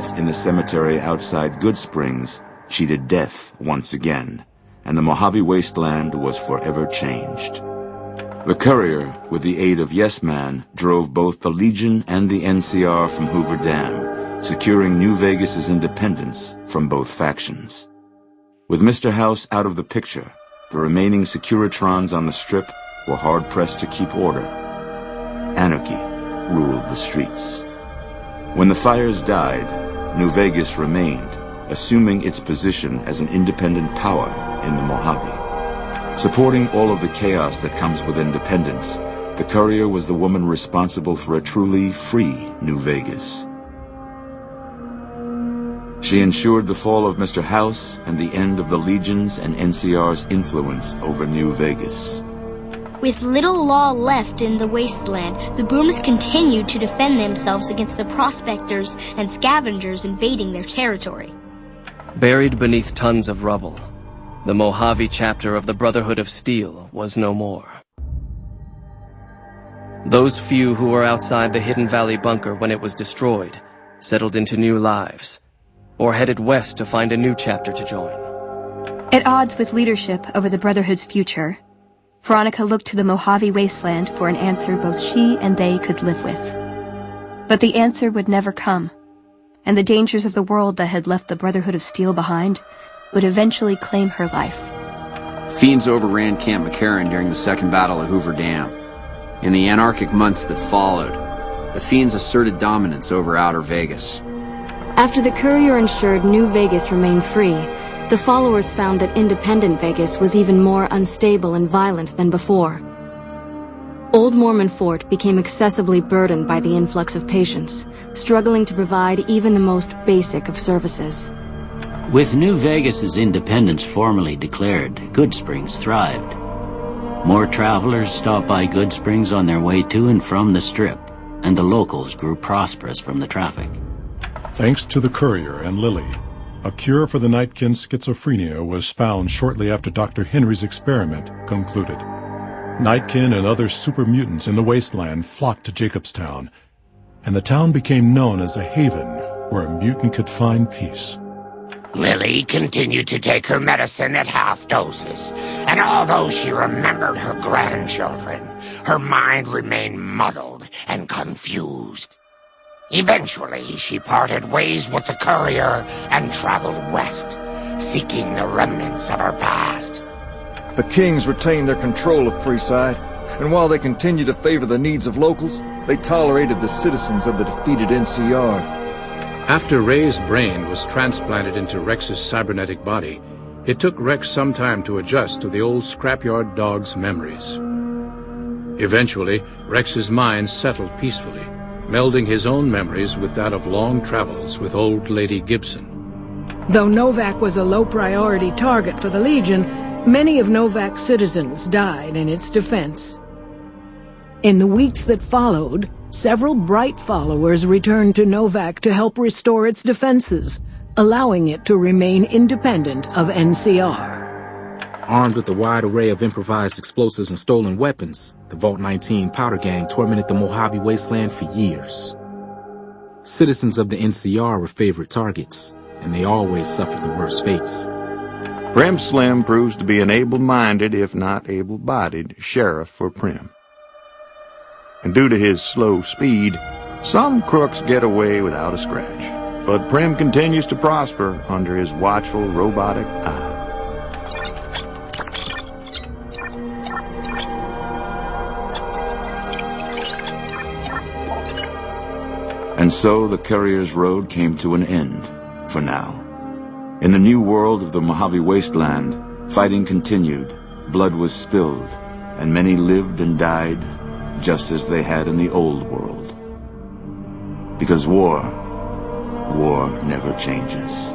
death in the cemetery outside Good Springs cheated death once again, and the Mojave Wasteland was forever changed. The courier, with the aid of Yes Man, drove both the Legion and the NCR from Hoover Dam, securing New Vegas's independence from both factions. With Mr. House out of the picture, the remaining Securitrons on the Strip were hard-pressed to keep order. Anarchy ruled the streets. When the fires died, New Vegas remained, assuming its position as an independent power in the Mojave. Supporting all of the chaos that comes with independence, the courier was the woman responsible for a truly free New Vegas. She ensured the fall of Mr. House and the end of the Legion's and NCR's influence over New Vegas. With little law left in the wasteland, the Brooms continued to defend themselves against the prospectors and scavengers invading their territory. Buried beneath tons of rubble, the Mojave chapter of the Brotherhood of Steel was no more. Those few who were outside the Hidden Valley bunker when it was destroyed settled into new lives, or headed west to find a new chapter to join. At odds with leadership over the Brotherhood's future, Veronica looked to the Mojave Wasteland for an answer both she and they could live with. But the answer would never come, and the dangers of the world that had left the Brotherhood of Steel behind would eventually claim her life. Fiends overran Camp McCarran during the Second Battle of Hoover Dam. In the anarchic months that followed, the Fiends asserted dominance over Outer Vegas. After the courier ensured New Vegas remained free, the followers found that independent Vegas was even more unstable and violent than before. Old Mormon Fort became excessively burdened by the influx of patients, struggling to provide even the most basic of services. With New Vegas's independence formally declared, Good Springs thrived. More travelers stopped by Good Springs on their way to and from the Strip, and the locals grew prosperous from the traffic. Thanks to the courier and Lily, a cure for the Nightkin's schizophrenia was found shortly after Dr. Henry's experiment concluded. Nightkin and other super mutants in the wasteland flocked to Jacobstown, and the town became known as a haven where a mutant could find peace. Lily continued to take her medicine at half doses, and although she remembered her grandchildren, her mind remained muddled and confused. Eventually, she parted ways with the courier and traveled west, seeking the remnants of her past. The Kings retained their control of Freeside, and while they continued to favor the needs of locals, they tolerated the citizens of the defeated NCR. After Ray's brain was transplanted into Rex's cybernetic body, it took Rex some time to adjust to the old scrapyard dog's memories. Eventually, Rex's mind settled peacefully, melding his own memories with that of long travels with old Lady Gibson. Though Novak was a low-priority target for the Legion, many of Novak's citizens died in its defense. In the weeks that followed, several bright followers returned to Novak to help restore its defenses, allowing it to remain independent of NCR. Armed with a wide array of improvised explosives and stolen weapons, the Vault 19 powder gang tormented the Mojave Wasteland for years. Citizens of the NCR were favorite targets, and they always suffered the worst fates. Prim Slim proves to be an able-minded, if not able-bodied, sheriff for Prim. And due to his slow speed, some crooks get away without a scratch. But Prim continues to prosper under his watchful, robotic eye. And so the courier's road came to an end, for now. In the new world of the Mojave Wasteland, fighting continued, blood was spilled, and many lived and died just as they had in the old world. Because war never changes.